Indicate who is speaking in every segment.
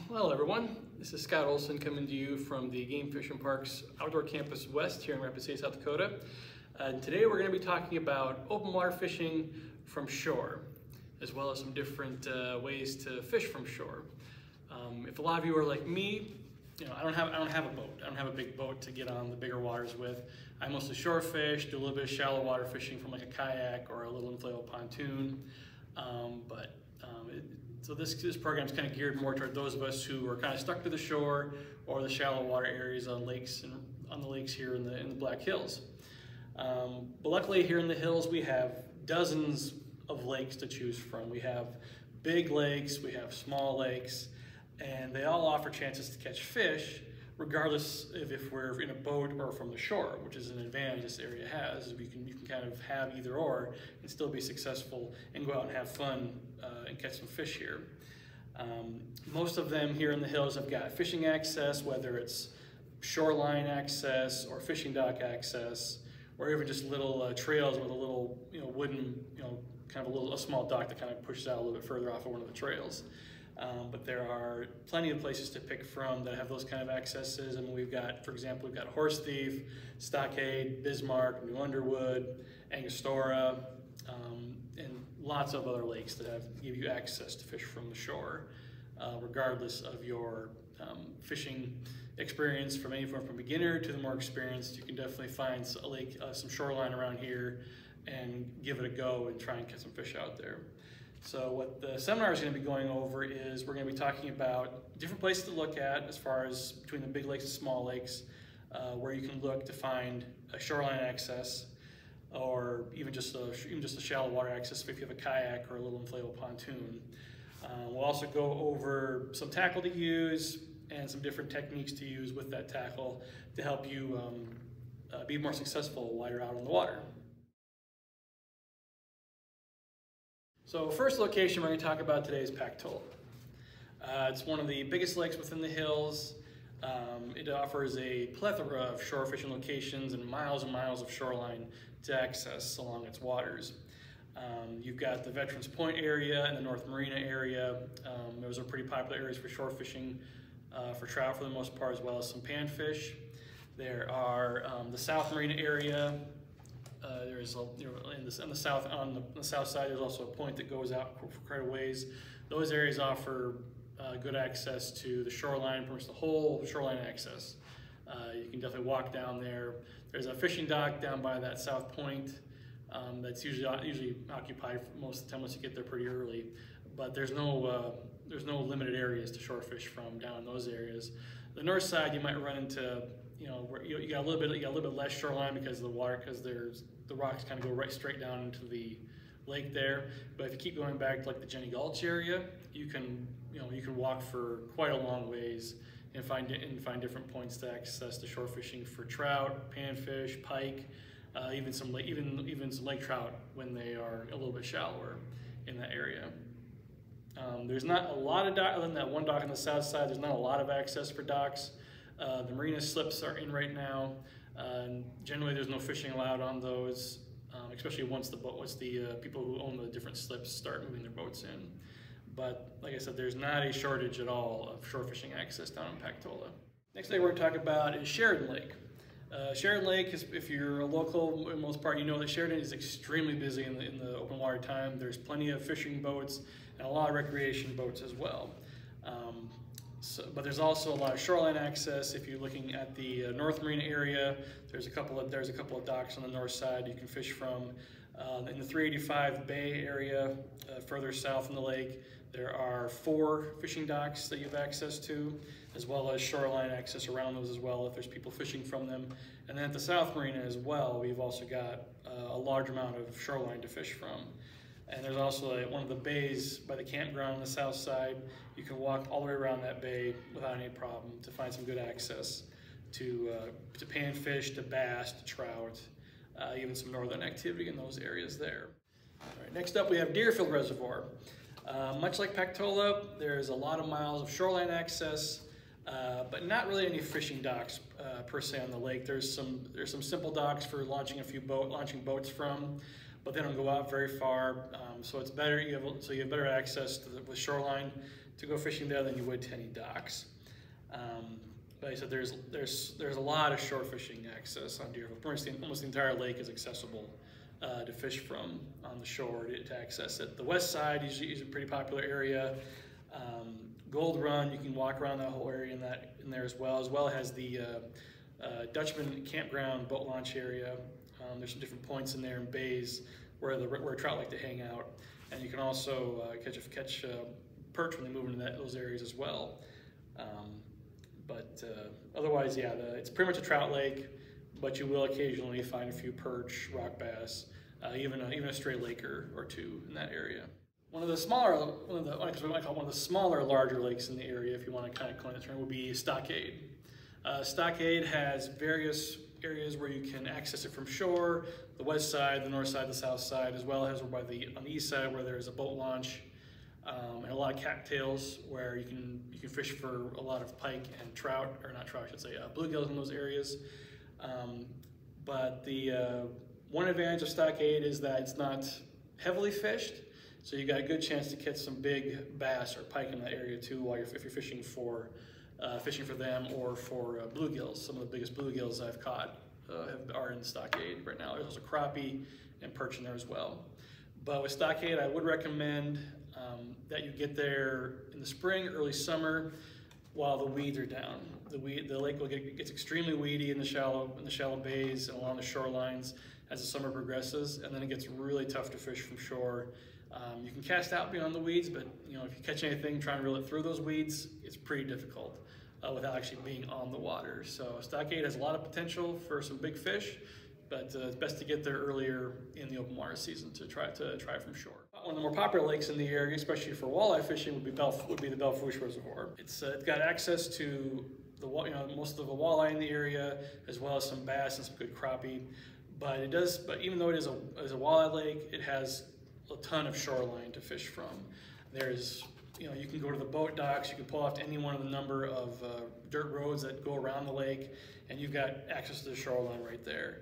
Speaker 1: Hello everyone, this is Scott Olson coming to you from the Game Fish and Parks Outdoor Campus West here in Rapid City, South Dakota. Today we're going to be talking about open water fishing from shore, as well as some different ways to fish from shore. If a lot of you are like me, I don't have a boat. I don't have a big boat to get on the bigger waters with. I mostly shore fish, do a little bit of shallow water fishing from like a kayak or a little inflatable pontoon. So this program is kind of geared more toward those of us who are kind of stuck to the shore or the shallow water areas on lakes and on the lakes here in the Black Hills. But luckily here in the hills we have dozens of lakes to choose from. We have big lakes, we have small lakes, and they all offer chances to catch fish, regardless of if we're in a boat or from the shore, which is an advantage this area has. You can kind of have either or and still be successful and go out and have fun and catch some fish here. Most of them here in the hills have got fishing access, whether it's shoreline access or fishing dock access, or even just little trails with a little wooden, kind of a small dock that kind of pushes out a little bit further off of one of the trails. But there are plenty of places to pick from that have those kind of accesses. I mean, we've got, for example, we've got Horse Thief, Stockade, Bismarck, New Underwood, Angostura, and lots of other lakes that give you access to fish from the shore, regardless of your fishing experience. From anyone from beginner to the more experienced, you can definitely find a lake, some shoreline around here, and give it a go and try and catch some fish out there. So what the seminar is going to be going over is we're going to be talking about different places to look at as far as between the big lakes and small lakes, where you can look to find a shoreline access, or even just a shallow water access if you have a kayak or a little inflatable pontoon. We'll also go over some tackle to use and some different techniques to use with that tackle to help you be more successful while you're out on the water. So first location we're going to talk about today is Paktola. It's one of the biggest lakes within the hills. It offers a plethora of shore fishing locations and miles of shoreline to access along its waters. You've got the Veterans Point area and the North Marina area. Those are pretty popular areas for shore fishing, for trout for the most part, as well as some panfish. There are the South Marina area. There's on the south side. There's also a point that goes out for quite a ways. Those areas offer good access to the shoreline, pretty much the whole shoreline access. You can definitely walk down there. There's a fishing dock down by that south point that's usually occupied for most of the time once you get there pretty early. But there's no limited areas to shore fish from down in those areas. The north side, you might run into where you got a little bit less shoreline because of the water, because the rocks kind of go right straight down into the lake there. But if you keep going back to like the Jenny Gulch area, you can walk for quite a long ways and find different points to access the shore fishing for trout, panfish, pike, even some lake trout when they are a little bit shallower in that area. There's not a lot of docks, other than that one dock on the south side. There's not a lot of access for docks. The marina slips are in right now. Generally, there's no fishing allowed on those, especially once the people who own the different slips start moving their boats in. But like I said, there's not a shortage at all of shore fishing access down in Paktola. Next thing we're going to talk about is Sheridan Lake. Sheridan Lake, if you're a local, for the most part, you know that Sheridan is extremely busy in the open water time. There's plenty of fishing boats and a lot of recreation boats as well. But there's also a lot of shoreline access. If you're looking at the North Marina area, there's a couple of docks on the north side you can fish from. In the 385 Bay area, further south in the lake, there are 4 fishing docks that you have access to, as well as shoreline access around those as well if there's people fishing from them. And then at the South Marina as well, we've also got a large amount of shoreline to fish from. And there's also one of the bays by the campground on the south side. You can walk all the way around that bay without any problem to find some good access to panfish, to bass, to trout, even some northern activity in those areas there. All right, next up we have DEERFIELD Reservoir. Much like Paktola, there's a lot of miles of shoreline access, but not really any fishing docks per se on the lake. There's some simple docks for launching boats from. but they don't go out very far. So it's better, you have better access to the shoreline to go fishing there than you would to any docks. But I said there's a lot of shore fishing access on Deerfield. Almost the entire lake is accessible to fish from on the shore to access it. The west side is a pretty popular area. Gold Run, you can walk around that whole area in there as well as the Dutchman campground boat launch area. There's some different points in there and bays where trout like to hang out, and you can also catch perch when they move into those areas as well. Otherwise, yeah, it's pretty much a trout lake, but you will occasionally find a few perch, rock bass, even a stray laker or two in that area. One of the smaller, larger lakes in the area, if you want to kind of coin the term, would be Stockade. Stockade has various areas where you can access it from shore, the west side, the north side, the south side, as well as on the east side where there's a boat launch and a lot of cattails where you can fish for a lot of pike and trout, or not trout, I should say, bluegills in those areas. But the one advantage of Stockade is that it's not heavily fished, so you got a good chance to catch some big bass or pike in that area too, if you're fishing for them or for bluegills. Some of the biggest bluegills I've caught are in Stockade right now. There's also crappie and perch in there as well. But with Stockade, I would recommend that you get there in the spring, early summer, while the weeds are down. The lake gets extremely weedy in the shallow bays and along the shorelines as the summer progresses, and then it gets really tough to fish from shore. You can cast out beyond the weeds, but if you catch anything trying to reel it through those weeds, it's pretty difficult without actually being on the water. So Stockade has a lot of potential for some big fish, but it's best to get there earlier in the open water season to try it from shore. One of the more popular lakes in the area, especially for walleye fishing, would be the Belfouche Reservoir. It's got access to most of the walleye in the area, as well as some bass and some good crappie. But even though it is a walleye lake, it has a ton of shoreline to fish from. There's, you can go to the boat docks, you can pull off to any one of the number of dirt roads that go around the lake, and you've got access to the shoreline right there.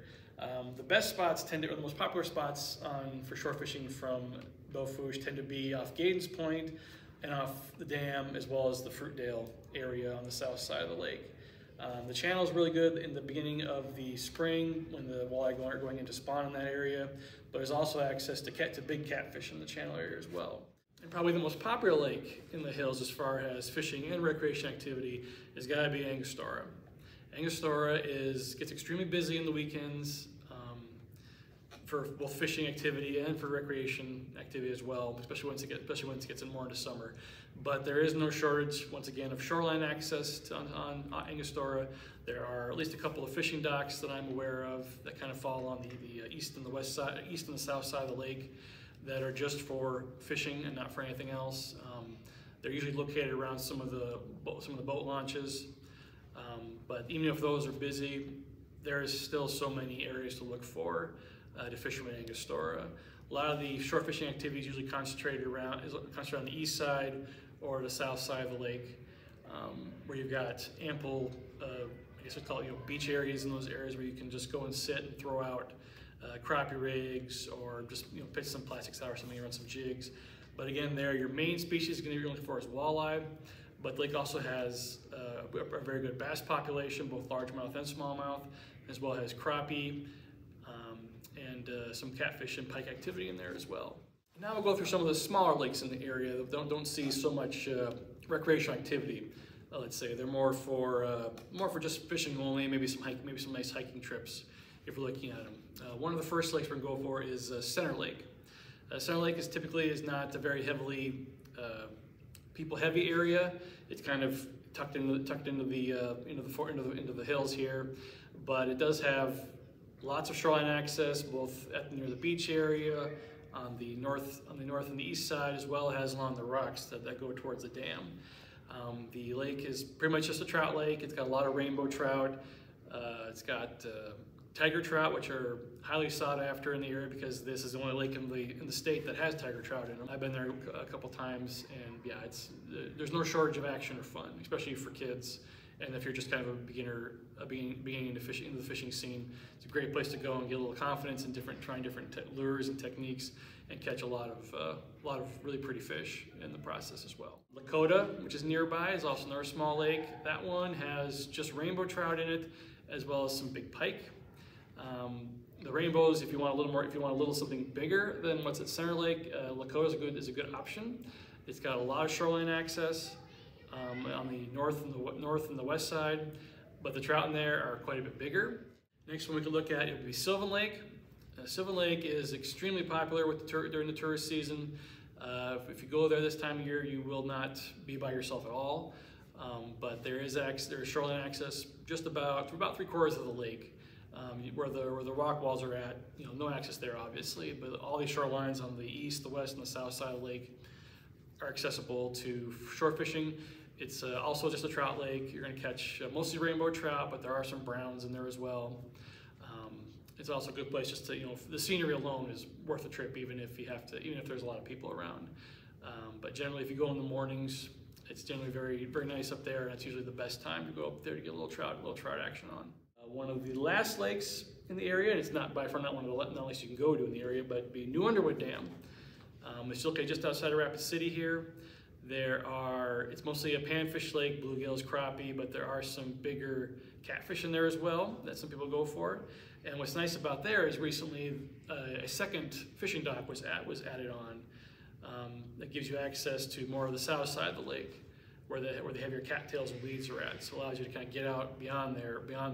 Speaker 1: The best spots the most popular spots for shore fishing from Belfouche tend to be off Gaydon's Point and off the dam, as well as the Fruitdale area on the south side of the lake. The channel is really good in the beginning of the spring when the walleye are going into spawn in that area, but there's also access to big catfish in the channel area as well. And probably the most popular lake in the hills as far as fishing and recreation activity has got to be Angostura. Angostura gets extremely busy in the weekends for both fishing activity and for recreation activity as well, especially once it gets more into summer. But there is no shortage, once again, of shoreline access on Angostura. There are at least a couple of fishing docks that I'm aware of that kind of fall on the east and the south side of the lake that are just for fishing and not for anything else. They're usually located around some of the boat launches. But even if those are busy, there is still so many areas to look for to fish from Angostura. A lot of the shore fishing activities usually concentrated around the east side or the south side of the lake, where you've got ample, I guess we'd call it, beach areas in those areas where you can just go and sit and throw out crappie rigs or just pitch some plastic sour or something and run some jigs. But again, your main species you're looking for is walleye. But the lake also has a very good bass population, both largemouth and smallmouth, as well as crappie and some catfish and pike activity in there as well. Now we'll go through some of the smaller lakes in the area that don't see so much recreational activity. Let's say they're more for just fishing only, maybe some nice hiking trips if you're looking at them. One of the first lakes we're going to go for is Center Lake. Center Lake is not a very heavily people-heavy area. It's kind of tucked into the hills here, but it does have lots of shoreline access, both near the beach area, on the north and the east side, as well as along the rocks that go towards the dam. The lake is pretty much just a trout lake. It's got a lot of rainbow trout. It's got tiger trout, which are highly sought after in the area because this is the only lake in the state that has tiger trout in them. I've been there a couple times, and yeah, there's no shortage of action or fun, especially for kids And if you're just kind of a beginner, beginning into the fishing scene, it's a great place to go and get a little confidence in trying different lures and techniques, and catch a lot of really pretty fish in the process as well. LAKOTA, which is nearby, is also another small lake. That one has just rainbow trout in it, as well as some big pike. The rainbows, if you want a little more, if you want a little something bigger than what's at Center Lake, LAKOTA is a good option. It's got a lot of shoreline access on the north and the west side, but the trout in there are quite a bit bigger. Next one we could look at, it would be Sylvan Lake. Sylvan Lake is extremely popular during the tourist season. If you go there this time of year, you will not be by yourself at all. But there is shoreline access just for about 3/4 of the lake, where the rock walls are at. No access there, obviously, but all these shorelines on the east, the west, and the south side of the lake are accessible to shore fishing. It's also just a trout lake. You're going to catch mostly rainbow trout, but there are some browns in there as well. It's also a good place just to, the scenery alone is worth the trip, even if there's a lot of people around. But generally, if you go in the mornings, it's generally very, very nice up there, and it's usually the best time to go up there to get a little trout action on. One of the last lakes in the area, and it's not by far not one of the lakes you can go to in the area, but it'd be New Underwood Dam. It's located just outside of Rapid City here. It's mostly a panfish lake, bluegills, crappie, but there are some bigger catfish in there as well that some people go for. And what's nice about there is recently a second fishing dock was added on that gives you access to more of the south side of the lake, where the heavier cattails and weeds are at. So it allows you to kind of get out beyond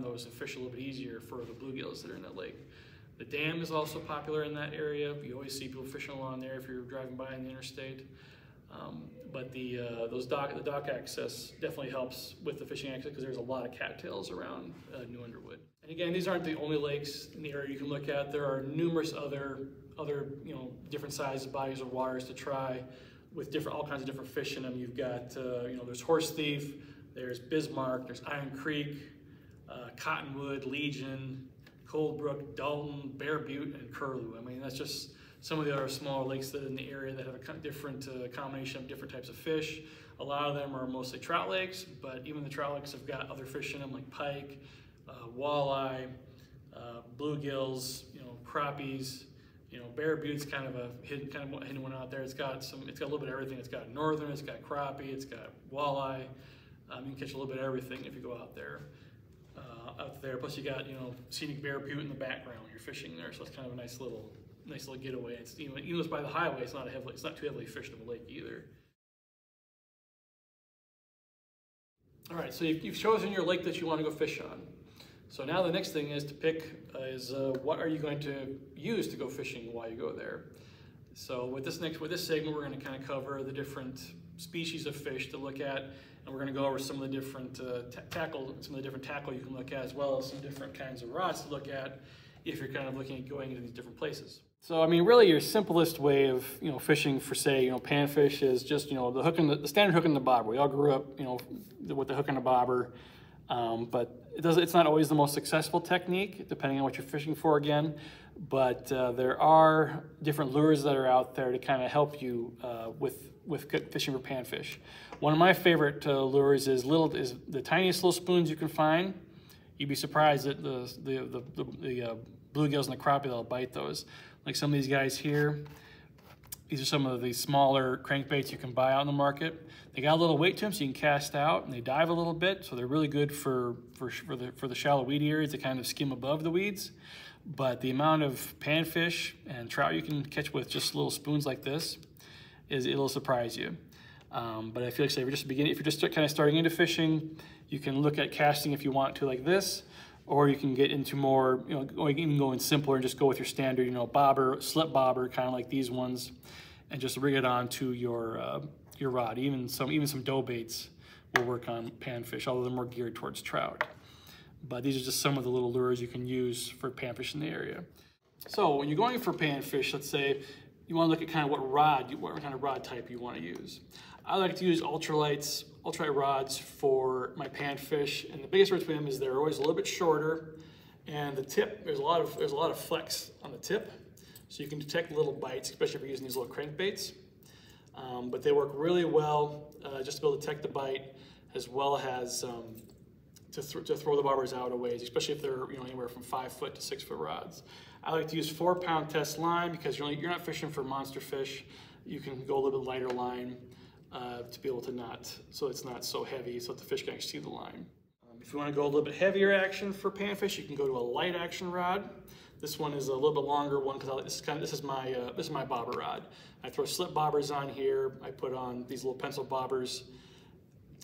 Speaker 1: those, and fish a little bit easier for the bluegills that are in that lake. The dam is also popular in that area. You always see people fishing along there if you're driving by on the interstate. But the dock access definitely helps with the fishing access, because there's a lot of cattails around New Underwood. And again, these aren't the only lakes in the area you can look at. There are numerous other different sizes bodies of waters to try, with all kinds of different fish in them. You've got there's Horse Thief, there's Bismarck, there's Iron Creek, Cottonwood, Legion, Coldbrook, Dalton, Bear Butte, and Curlew. I mean, that's just some of the other smaller lakes that are in the area that have a different combination of different types of fish. A lot of them are mostly trout lakes, but even the trout lakes have got other fish in them like pike, walleye, bluegills, crappies. Bear Butte's kind of a hidden one out there. It's got a little bit of everything. It's got northern, it's got crappie, it's got walleye. You can catch a little bit of everything if you go out there. Plus you got scenic Bear Butte in the background when you're fishing there, so it's kind of a nice little getaway. It's even though it's by the highway, it's not too heavily fished of a lake either. All right, so you've chosen your lake that you want to go fish on. So now the next thing is to pick what are you going to use to go fishing while you go there. So with this segment, we're going to kind of cover the different species of fish to look at, and we're going to go over some of the different tackle you can look at, as well as some different kinds of rods to look at if you're kind of looking at going into these different places. So I mean, really, your simplest way of fishing for, say, panfish is just the standard hook and the bobber. We all grew up with the hook and the bobber, but it's not always the most successful technique, depending on what you're fishing for again. But there are different lures that are out there to kind of help you with fishing for panfish. One of my favorite lures is the tiniest little spoons you can find. You'd be surprised at the bluegills and the crappie that'll bite those. Like some of these guys here. These are some of the smaller crankbaits you can buy out in the market. They got a little weight to them, so you can cast out, and they dive a little bit, so they're really good for the shallow weed areas to kind of skim above the weeds. But the amount of panfish and trout you can catch with just little spoons like this it'll surprise you. But I feel like, say, if you're just kind of starting into fishing, you can look at casting if you want to like this, or you can get into more, or you can go in simpler and just go with your standard, bobber, slip bobber, kind of like these ones, and just rig it onto your rod. Even some dough baits will work on panfish, although they're more geared towards trout. But these are just some of the little lures you can use for panfish in the area. So when you're going for panfish, let's say you want to look at kind of what kind of rod type you want to use. I like to use ultralight rods for my panfish, and the biggest difference between them is they're always a little bit shorter, and the tip, there's a lot of flex on the tip, so you can detect little bites, especially if you're using these little crankbaits. But they work really well just to be able to detect the bite, as well as to throw the bobbers out a ways, especially if they're anywhere from 5 foot to 6 foot rods. I like to use 4-pound test line because you're not fishing for monster fish. You can go a little bit lighter line to be able to so it's not so heavy, so that the fish can actually see the line. If you want to go a little bit heavier action for panfish, you can go to a light action rod. This one is a little bit longer one because this is my bobber rod. I throw slip bobbers on here. I put on these little pencil bobbers,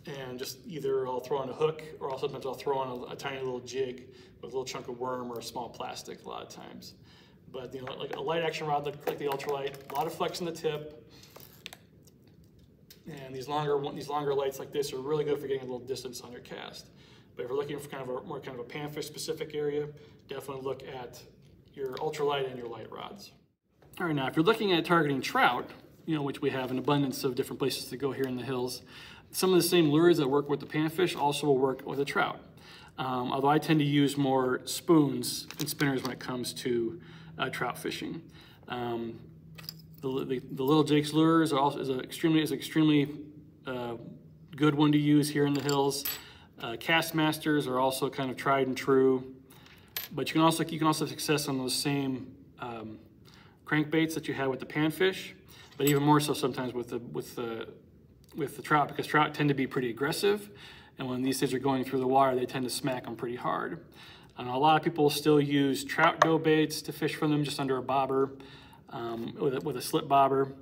Speaker 1: and just either I'll throw on a hook, or sometimes I'll throw on a tiny little jig with a little chunk of worm or a small plastic a lot of times. But like a light action rod, like the ultralight, a lot of flex in the tip. And these longer lights like this are really good for getting a little distance on your cast. But if you're looking for more kind of a panfish specific area, definitely look at your ultralight and your light rods. All right, now if you're looking at targeting trout, which we have an abundance of different places to go here in the hills, some of the same lures that work with the panfish also will work with a trout. Although I tend to use more spoons and spinners when it comes to trout fishing. The little Jake's lures is an extremely good one to use here in the hills. Cast masters are also kind of tried and true, but you can also have success on those same crankbaits that you have with the panfish, but even more so sometimes with the trout, because trout tend to be pretty aggressive, and when these things are going through the water, they tend to smack them pretty hard. And a lot of people still use trout dough baits to fish from them just under a bobber with a slip bobber.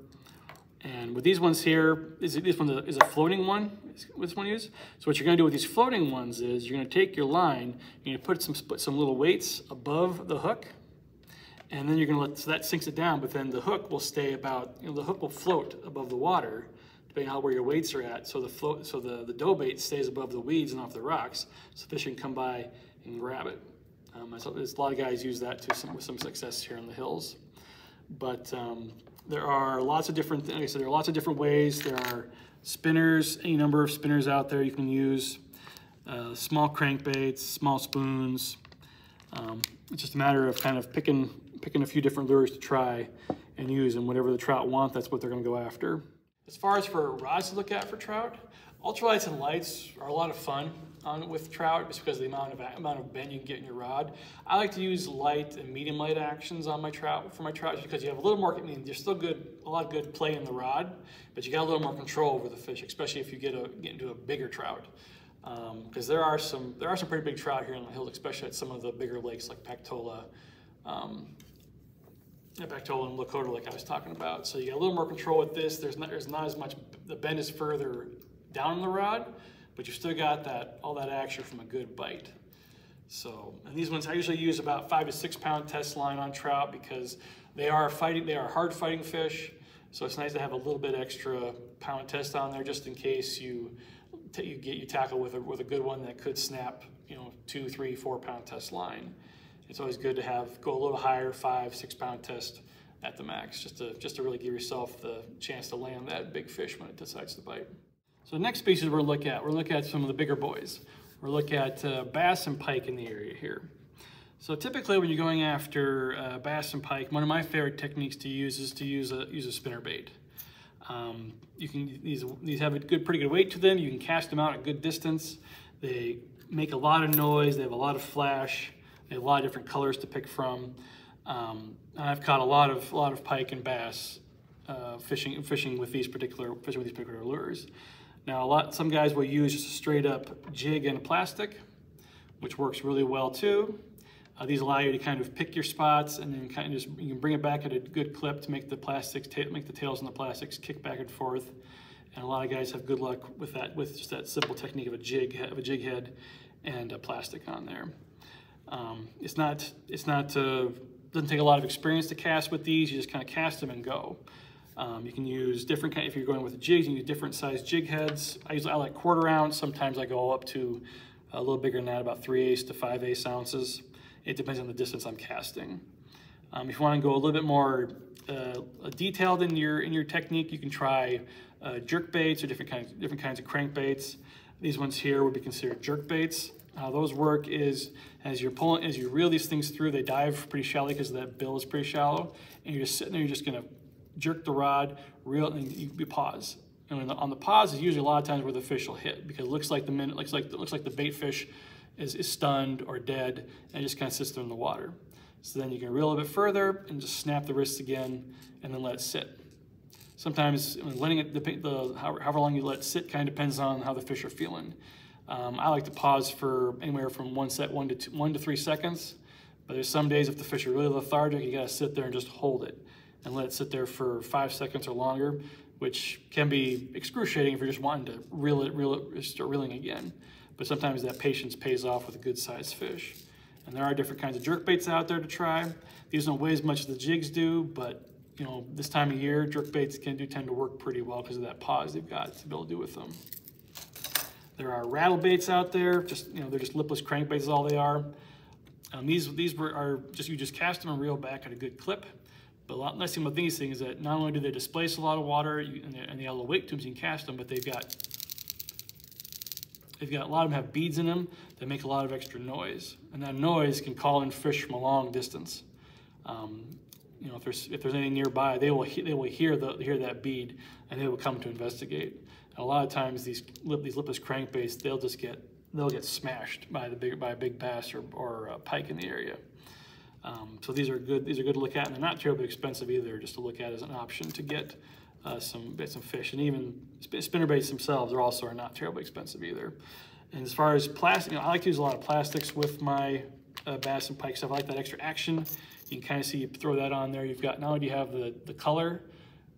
Speaker 1: And with these ones here, this one is a floating one. This one is. So what you're going to do with these floating ones is you're going to take your line, you're going to put some little weights above the hook, and then you're going to so that sinks it down. But then the hook will stay about, the hook will float above the water, depending on where your weights are at. So the dough bait stays above the weeds and off the rocks, so fish can come by and grab it. There's a lot of guys use that too, with some success here in the hills. But there are lots of different, like I said, there are lots of different ways. There are spinners, any number of spinners out there you can use. Small crankbaits, small spoons. It's just a matter of kind of picking a few different lures to try and use, and whatever the trout want, that's what they're going to go after. As far as for rods to look at for trout, ultralights and lights are a lot of fun with trout, just because of the amount of bend you can get in your rod. I like to use light and medium light actions on my trout just because you have a little more. There's still a lot of good play in the rod, but you got a little more control over the fish, especially if you get into a bigger trout. Because there are some pretty big trout here in the hills, especially at some of the bigger lakes like Pactola and LAKOTA, like I was talking about. So you got a little more control with this. There's not as much. The bend is further down in the rod, but you still got all that action from a good bite. So, and these ones I usually use about 5 to 6 pound test line on trout because they are hard fighting fish. So it's nice to have a little bit extra pound test on there just in case you tackle with a good one that could snap 2, 3, 4 pound test line. It's always good to go a little higher, 5, 6 pound test at the max, just to really give yourself the chance to land that big fish when it decides to bite. So the next species we're going to look at some of the bigger boys. We're looking at bass and pike in the area here. So typically when you're going after bass and pike, one of my favorite techniques to use is to use a spinner bait. These have a pretty good weight to them. You can cast them out at a good distance. They make a lot of noise. They have a lot of flash. They have a lot of different colors to pick from. And I've caught a lot of pike and bass fishing with these particular lures. Now, some guys will use just a straight up jig and a plastic, which works really well too. These allow you to kind of pick your spots, and then you can bring it back at a good clip to make the tails and the plastics kick back and forth. And a lot of guys have good luck with that, with just that simple technique of a jig head and a plastic on there. Doesn't take a lot of experience to cast with these. You just kind of cast them and go. You can use different if you're going with jigs, you can use different size jig heads. I like 1/4 ounce. Sometimes I go up to a little bigger than that, about 3/8 to 5/8 ounces. It depends on the distance I'm casting. If you want to go a little bit more detailed in your technique, you can try jerk baits or different kinds of crankbaits. These ones here would be considered jerk baits. How those work is as you reel these things through, they dive pretty shallow because that bill is pretty shallow, and you're just sitting there. You're just gonna jerk the rod, reel, and you pause. And on the pause is usually a lot of times where the fish will hit, because it looks like the bait fish is stunned or dead and just kind of sits there in the water. So then you can reel a bit further and just snap the wrists again and then let it sit. Sometimes letting it, however long you let it sit kind of depends on how the fish are feeling. I like to pause for anywhere from 1 to 3 seconds, but there's some days if the fish are really lethargic, you gotta sit there and just hold it and let it sit there for 5 seconds or longer, which can be excruciating if you're just wanting to start reeling again. But sometimes that patience pays off with a good sized fish. And there are different kinds of jerk baits out there to try. These don't weigh as much as the jigs do, but you know, this time of year, jerk baits tend to work pretty well because of that pause they've got to be able to do with them. There are rattle baits out there. They're just lipless crankbaits is all they are. These are just, you just cast them and reel back at a good clip. But a lot nice thing about these things is that not only do they displace a lot of water and they have low weight to them, so you can cast them, but they've got a lot of them have beads in them that make a lot of extra noise, and that noise can call in fish from a long distance. You know, if there's anything nearby, they will hear that bead, and they will come to investigate. And a lot of times these lipless crankbaits, they'll get smashed by a big bass or a pike in the area. So these are good to look at, and they're not terribly expensive either, just to look at as an option to get some fish. And even spinnerbaits themselves are not terribly expensive either. And as far as plastic, I like to use a lot of plastics with my bass and pike stuff. I like that extra action. You can kind of see, you throw that on there. You've got, not only do you have the color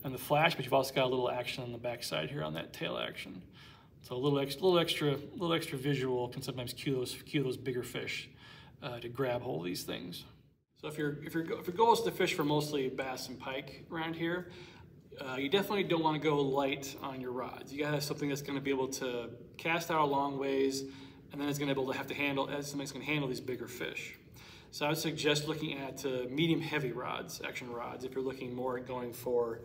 Speaker 1: and the flash, but you've also got a little action on the backside here on that tail action. So a little extra visual can sometimes cue those bigger fish to grab hold of these things. So if your goal is to fish for mostly bass and pike around here, you definitely don't want to go light on your rods. You gotta have something that's going to be able to cast out a long ways, and then it's going to be able to handle these bigger fish. So I would suggest looking at medium heavy rods, action rods, if you're looking more at going for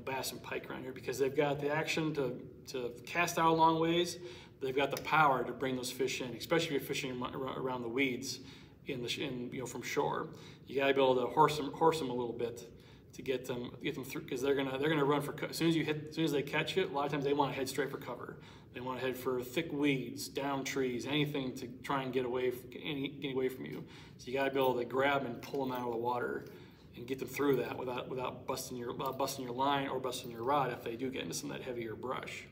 Speaker 1: bass and pike around here, because they've got the action to cast out a long ways, but they've got the power to bring those fish in, especially if you're fishing around the weeds from shore. You got to be able to horse them a little bit to get them through, because they're gonna run for, as soon as they catch it, a lot of times they want to head straight for cover. They want to head for thick weeds, down trees, anything to try and get away from you. So you got to be able to grab and pull them out of the water and get them through that without busting your line or busting your rod if they do get into some of that heavier brush.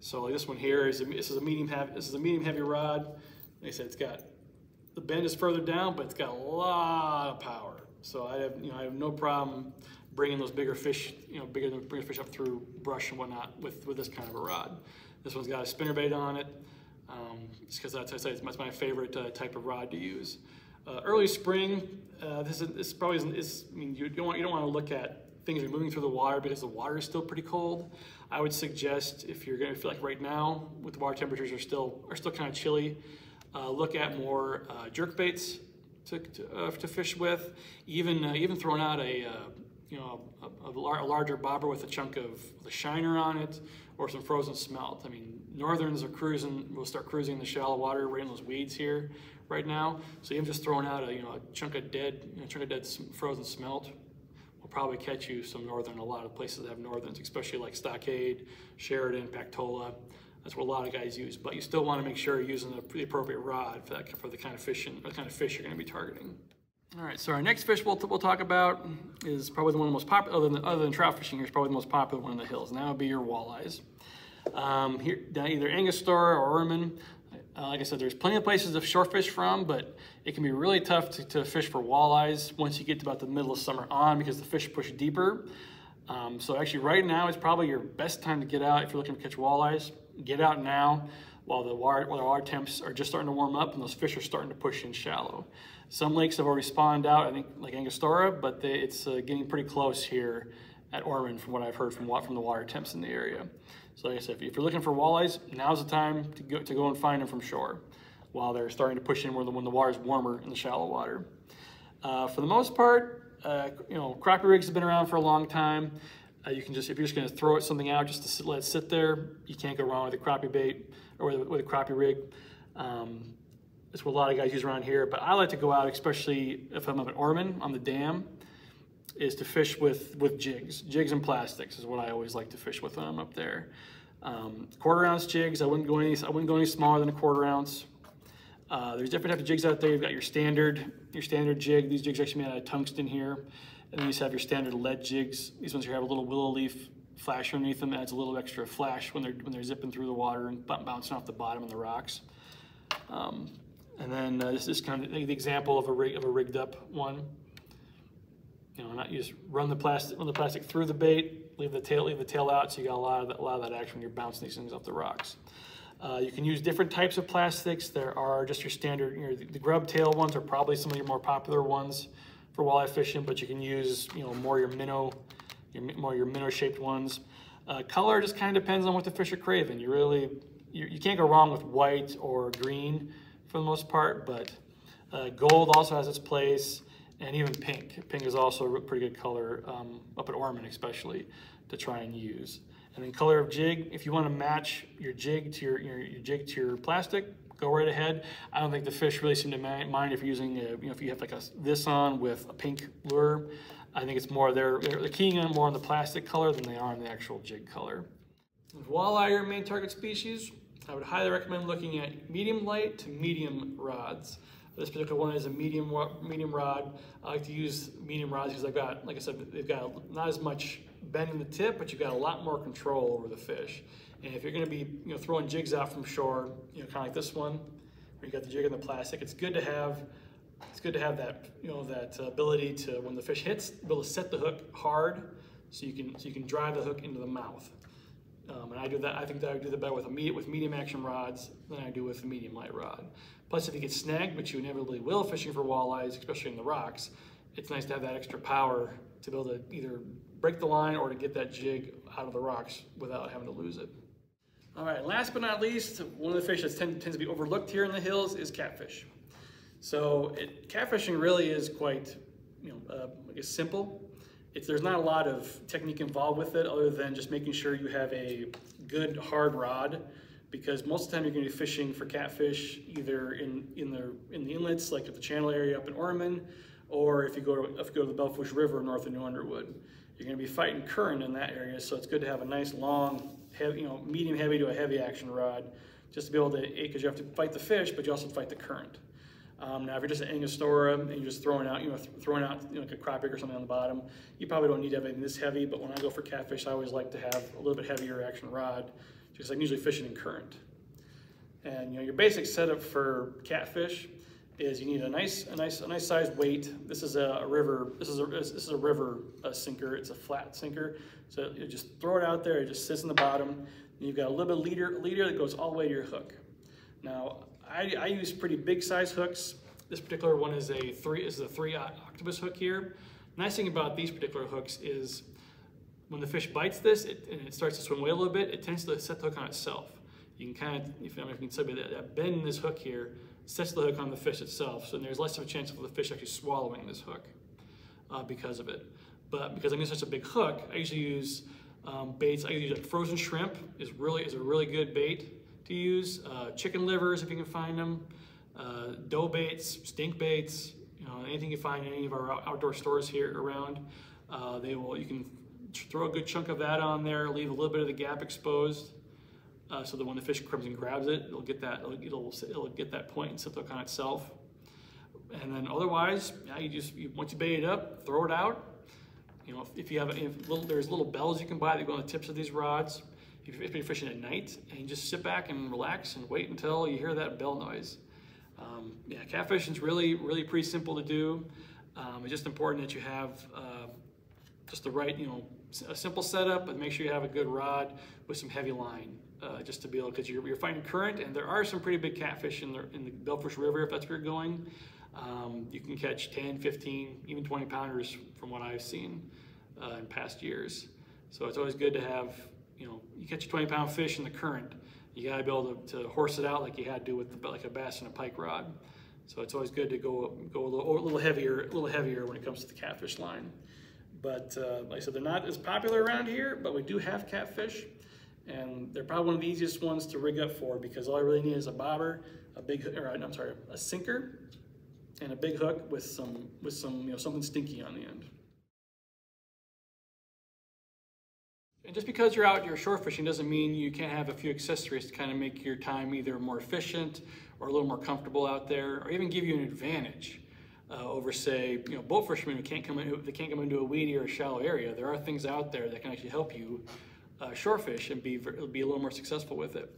Speaker 1: So like this one here is a medium heavy rod. Like I said, the bend is further down, but it's got a lot of power. So I have no problem bringing those bigger fish, bigger fish up through brush and whatnot with this kind of a rod. This one's got a spinnerbait on it, just because that's my favorite type of rod to use. Early spring, this probably isn't. You don't want to look at things that are moving through the water because the water is still pretty cold. I would suggest, if you're going to feel like right now, with the water temperatures are still kind of chilly, look at more jerk baits to fish with. Even throwing out a larger bobber with a chunk of the shiner on it, or some frozen smelt. I mean, northerns will start cruising in the shallow water right in those weeds here right now. So even just throwing out a chunk of dead frozen smelt will probably catch you some northern. A lot of places that have northerns, especially like Stockade, Sheridan, Pactola. That's what a lot of guys use. But you still want to make sure you're using the appropriate rod for the kind of fish you're going to be targeting. All right, so our next fish we'll talk about is probably the one of the most popular, other than trout fishing, here is probably the most popular one in the hills, and that would be your walleyes. Here, either Angostura or Orman. Like I said, there's plenty of places to shore fish from, but it can be really tough to fish for walleyes once you get to about the middle of summer on, because the fish push deeper. So actually right now is probably your best time to get out if you're looking to catch walleyes. Get out now while the water temps are just starting to warm up and those fish are starting to push in shallow. Some lakes have already spawned out, I think, like Angostura, but it's getting pretty close here at Orman from what I've heard from the water temps in the area. So like I said, if you're looking for walleyes, now's the time to go and find them from shore while they're starting to push in when the water's warmer in the shallow water. For the most part, crappie rigs have been around for a long time. If you're just going to throw something out just to let it sit there, you can't go wrong with a crappie bait or with a crappie rig. That's what a lot of guys use around here, but I like to go out, especially if I'm up at Orman on the dam, is to fish with jigs. Jigs and plastics is what I always like to fish with when I'm up there. 1/4 ounce jigs, I wouldn't go any smaller than a 1/4 ounce. There's different types of jigs out there. You've got your standard jig. These jigs are actually made out of tungsten here. And then you just have your standard lead jigs. These ones here have a little willow leaf flash underneath them. Adds a little extra flash when they're zipping through the water and bouncing off the bottom of the rocks. And then this is kind of the example of a rigged up one. You know, you just run the plastic through the bait, leave the tail out, so you got a lot of that action when you're bouncing these things off the rocks. You can use different types of plastics. There are just your standard, you know, the grub tail ones are probably some of your more popular ones for walleye fishing, but you can use, you know, more your minnow shaped ones. Color just kind of depends on what the fish are craving. You can't go wrong with white or green for the most part, but gold also has its place, and even pink. Pink is also a pretty good color up at Ormond especially to try and use. And then color of jig, if you want to match your jig to your plastic, go right ahead. I don't think the fish really seem to mind if you're using, if you have like this on with a pink lure. I think it's more they're keying on more on the plastic color than they are on the actual jig color. If walleye are your main target species, I would highly recommend looking at medium light to medium rods. This particular one is a medium rod. I like to use medium rods because like I said, they've got not as much bend in the tip, but you've got a lot more control over the fish. And if you're going to be, you know, throwing jigs out from shore, you know, kind of like this one, where you got the jig in the plastic, it's good to have that, you know, that ability to, when the fish hits, be able to set the hook hard, so you can drive the hook into the mouth. And I do that. I think that I do that better with medium action rods than I do with a medium light rod. Plus, if you get snagged, which you inevitably will fishing for walleyes, especially in the rocks, it's nice to have that extra power to be able to either break the line or to get that jig out of the rocks without having to lose it. All right, last but not least, one of the fish that tends to be overlooked here in the hills is catfish. So catfishing really is quite, you know, I guess simple. There's not a lot of technique involved with it other than just making sure you have a good hard rod, because most of the time you're going to be fishing for catfish either in the inlets, like at the channel area up in Ormond, or if you go to the Belfish River north of New Underwood. You're going to be fighting current in that area, so it's good to have a nice long, heavy, you know, medium heavy to a heavy action rod, just to be able to, because you have to fight the fish, but you also fight the current. Now, if you're just an Angostura and you're just throwing out, like a crappie or something on the bottom, you probably don't need everything this heavy. But when I go for catfish, I always like to have a little bit heavier action rod, because I'm usually fishing in current. And, you know, your basic setup for catfish is you need a nice sized weight. This is a river. This is a river sinker. It's a flat sinker. So you just throw it out there. It just sits in the bottom. And you've got a little bit of leader that goes all the way to your hook. Now, I use pretty big size hooks. This particular one is a 3 octopus hook here. Nice thing about these particular hooks is when the fish bites this and it starts to swim away a little bit, it tends to set the hook on itself. You can kind of, if you can say that bend in this hook here sets the hook on the fish itself, so there's less of a chance of the fish actually swallowing this hook because of it. But because I'm using such a big hook, I usually use baits. I use like frozen shrimp is a really good bait to use. Chicken livers if you can find them, dough baits, stink baits, you know, anything you find in any of our outdoor stores here around. You can throw a good chunk of that on there, leave a little bit of the gap exposed, so that when the fish comes and grabs it, it'll get that point and set the hook on itself. And then otherwise, yeah, once you bait it up, throw it out. You know, there's little bells you can buy that go on the tips of these rods. If you're fishing at night, and you just sit back and relax and wait until you hear that bell noise. Yeah, catfishing is really pretty simple to do. It's just important that you have just the right, you know, a simple setup, but make sure you have a good rod with some heavy line, just to be able, because you're fighting current, and there are some pretty big catfish in the Belfish River if that's where you're going. You can catch 10, 15, even 20 pounders from what I've seen in past years. So it's always good to have, you know, you catch a 20-pound fish in the current, you got to be able to horse it out like you had to with like a bass and a pike rod. So it's always good to go a little heavier when it comes to the catfish line. But like I said, they're not as popular around here, but we do have catfish, and they're probably one of the easiest ones to rig up for, because all I really need is a bobber, a sinker, and a big hook with some something stinky on the end. And just because you're out shore fishing doesn't mean you can't have a few accessories to kind of make your time either more efficient or a little more comfortable out there, or even give you an advantage over, say, boat fishermen who can't come into a weedy or a shallow area. There are things out there that can actually help you shore fish and be a little more successful with it.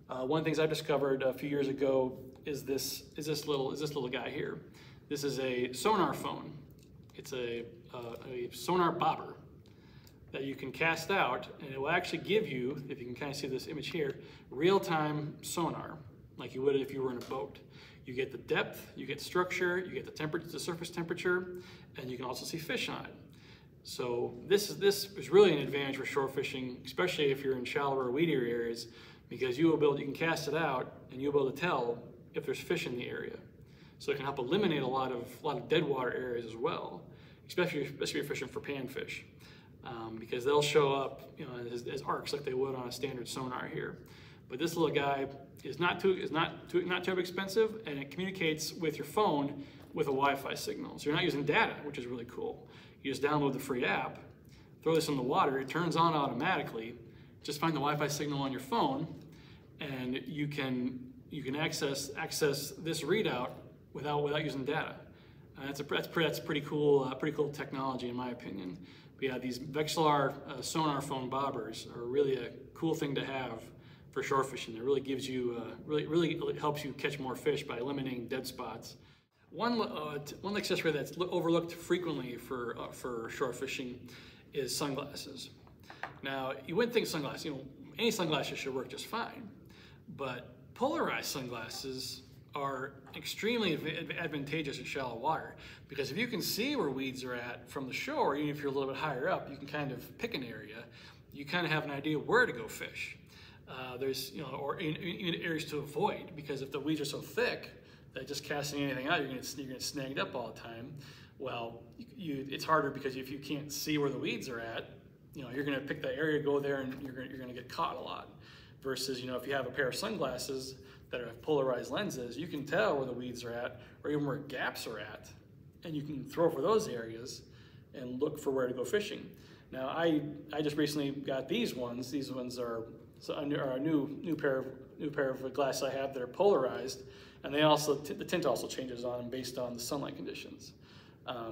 Speaker 1: One of the things I discovered a few years ago is this little guy here. This is a sonar phone. It's a sonar bobber that you can cast out, and it will actually give you, if you can kind of see this image here, real-time sonar, like you would if you were in a boat. You get the depth, you get structure, you get the surface temperature, and you can also see fish on it. So this is really an advantage for shore fishing, especially if you're in shallower, weedier areas, because you can cast it out and you'll be able to tell if there's fish in the area. So it can help eliminate a lot of dead water areas as well, especially if you're fishing for panfish, because they'll show up as arcs like they would on a standard sonar here. But this little guy is not too expensive, and it communicates with your phone with a Wi-Fi signal. So you're not using data, which is really cool. You just download the free app, throw this in the water, it turns on automatically. Just find the Wi-Fi signal on your phone, and you can access this readout without using data. That's pretty cool technology in my opinion. But yeah, these Vexilar sonar phone bobbers are really a cool thing to have for shore fishing. It really gives you really helps you catch more fish by eliminating dead spots. One accessory that's overlooked frequently for shore fishing is sunglasses. Now, you wouldn't think sunglasses, any sunglasses should work just fine, but polarized sunglasses are extremely advantageous in shallow water, because if you can see where weeds are at from the shore, even if you're a little bit higher up, you can kind of pick an area. You kind of have an idea where to go fish. Or in areas to avoid, because if the weeds are so thick that just casting anything out, you're going to get snagged up all the time. Well, it's harder because if you can't see where the weeds are at, you're going to pick that area, go there, and you're going to get caught a lot. Versus, if you have a pair of sunglasses that have polarized lenses, you can tell where the weeds are at, or even where gaps are at, and you can throw for those areas and look for where to go fishing. Now, I just recently got these ones. These ones are a new pair of glasses I have that are polarized, and the tint also changes on them based on the sunlight conditions.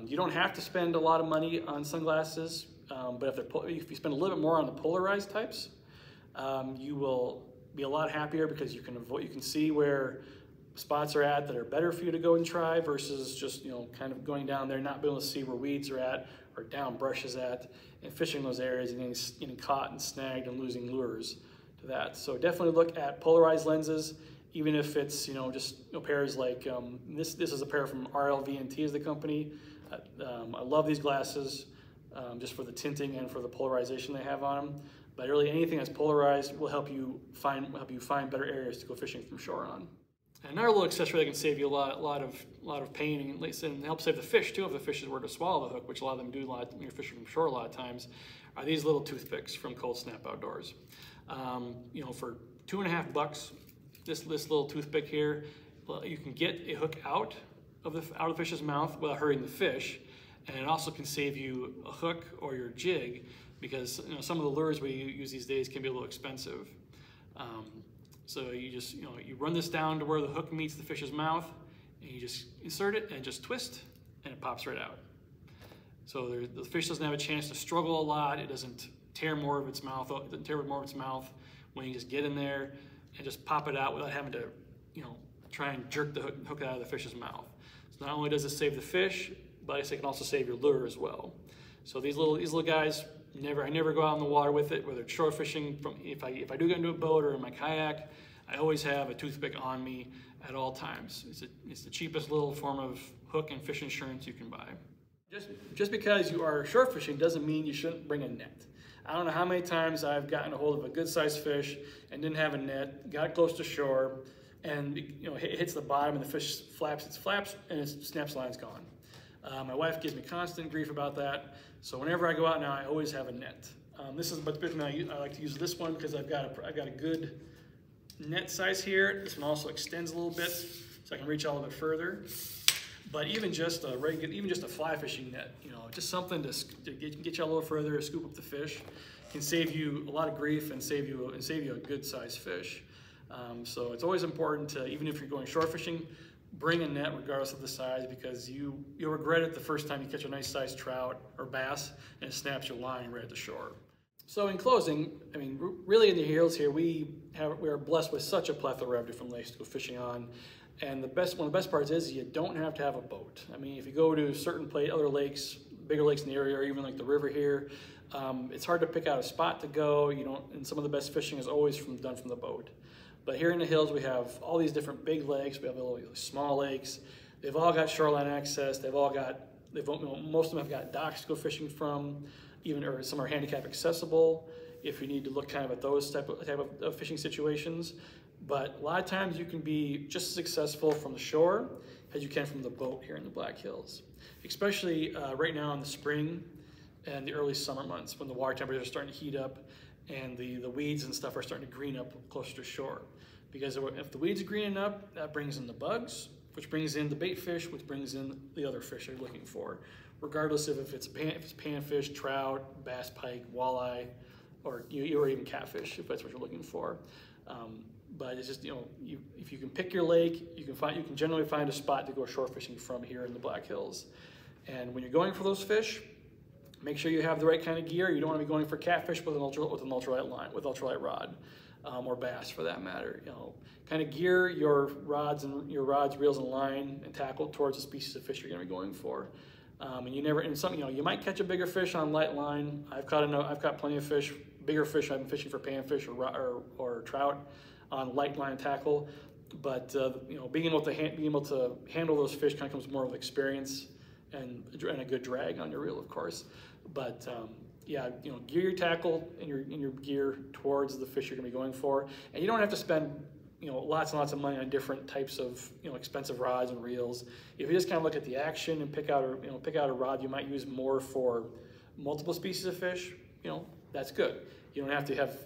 Speaker 1: You don't have to spend a lot of money on sunglasses, but if you spend a little bit more on the polarized types, you will be a lot happier, because you can see where spots are at that are better for you to go and try, versus just kind of going down there, not being able to see where weeds are at or down brush is at, and fishing those areas and getting caught and snagged and losing lures to that. So definitely look at polarized lenses, even if it's just pairs like this is a pair from RLVNT is the company. I love these glasses just for the tinting and for the polarization they have on them. But really, anything that's polarized will help you find better areas to go fishing from shore on. And another little accessory that can save you a lot of pain and help save the fish too, if the fish were to swallow the hook, which a lot of them do when you're fishing from shore a lot of times, are these little toothpicks from Cold Snap Outdoors. For $2.50, this little toothpick here, you can get a hook out of the fish's mouth without hurting the fish, and it also can save you a hook or your jig, because some of the lures we use these days can be a little expensive. So you run this down to where the hook meets the fish's mouth, and you just insert it and just twist, and it pops right out. So the fish doesn't have a chance to struggle a lot. It doesn't tear more of its mouth. It doesn't tear more of its mouth when you just get in there and just pop it out without having to, try and jerk the hook out of the fish's mouth. So not only does it save the fish, but it can also save your lure as well. So these little guys, I never go out in the water with it, whether it's shore fishing. If I do get into a boat or in my kayak, I always have a toothpick on me at all times. It's the cheapest little form of hook and fish insurance you can buy. Just because you are shore fishing doesn't mean you shouldn't bring a net. I don't know how many times I've gotten a hold of a good sized fish and didn't have a net, got close to shore, and it hits the bottom and the fish flaps its flaps and its snaps line's gone. My wife gives me constant grief about that. So whenever I go out now, I always have a net. But I like to use this one because I've got a good net size here. This one also extends a little bit, so I can reach out a little bit further. But even just a fly fishing net, just something to get you a little further, scoop up the fish, can save you a lot of grief and save you a good sized fish. So it's always important to, even if you're going shore fishing, bring a net regardless of the size, because you'll regret it the first time you catch a nice sized trout or bass and it snaps your line right at the shore. So in closing, I mean, really in the hills here, we are blessed with such a plethora of different lakes to go fishing on. And one of the best parts is you don't have to have a boat. I mean, if you go to certain other lakes, bigger lakes in the area, or even like the river here, it's hard to pick out a spot to go. And some of the best fishing is always done from the boat. But here in the hills, we have all these different big lakes. We have little small lakes. They've all got shoreline access. Most of them have got docks to go fishing from, or some are handicap accessible if you need to look kind of at those type of fishing situations. But a lot of times you can be just as successful from the shore as you can from the boat here in the Black Hills, especially right now in the spring and the early summer months when the water temperatures are starting to heat up and the weeds and stuff are starting to green up closer to shore. Because if the weeds are greening up, that brings in the bugs, which brings in the bait fish, which brings in the other fish you're looking for, regardless of if it's panfish, trout, bass, pike, walleye, or even catfish, if that's what you're looking for. But it's just, if you can pick your lake, you can generally find a spot to go shore fishing from here in the Black Hills. And when you're going for those fish, make sure you have the right kind of gear. You don't want to be going for catfish with an ultralight line, with ultralight rod, or bass for that matter. Kind of gear your rods, reels, and line and tackle towards the species of fish you're going to be going for. You might catch a bigger fish on light line. I've caught plenty of fish, bigger fish. I've been fishing for panfish or trout on light line tackle. But being able to handle those fish kind of comes more with experience and a good drag on your reel, of course. But yeah, gear your tackle and your gear towards the fish you're going to be going for, and you don't have to spend lots and lots of money on different types of expensive rods and reels. If you just kind of look at the action and pick out a rod you might use more for multiple species of fish, that's good. You don't have to have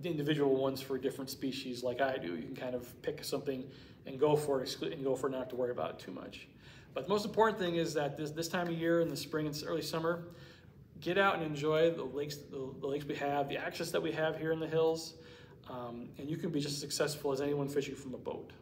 Speaker 1: individual ones for different species like I do. You can kind of pick something and go for it, not have to worry about it too much. But the most important thing is that this time of year, in the spring and early summer, get out and enjoy the lakes we have, the access that we have here in the hills, and you can be just as successful as anyone fishing from a boat.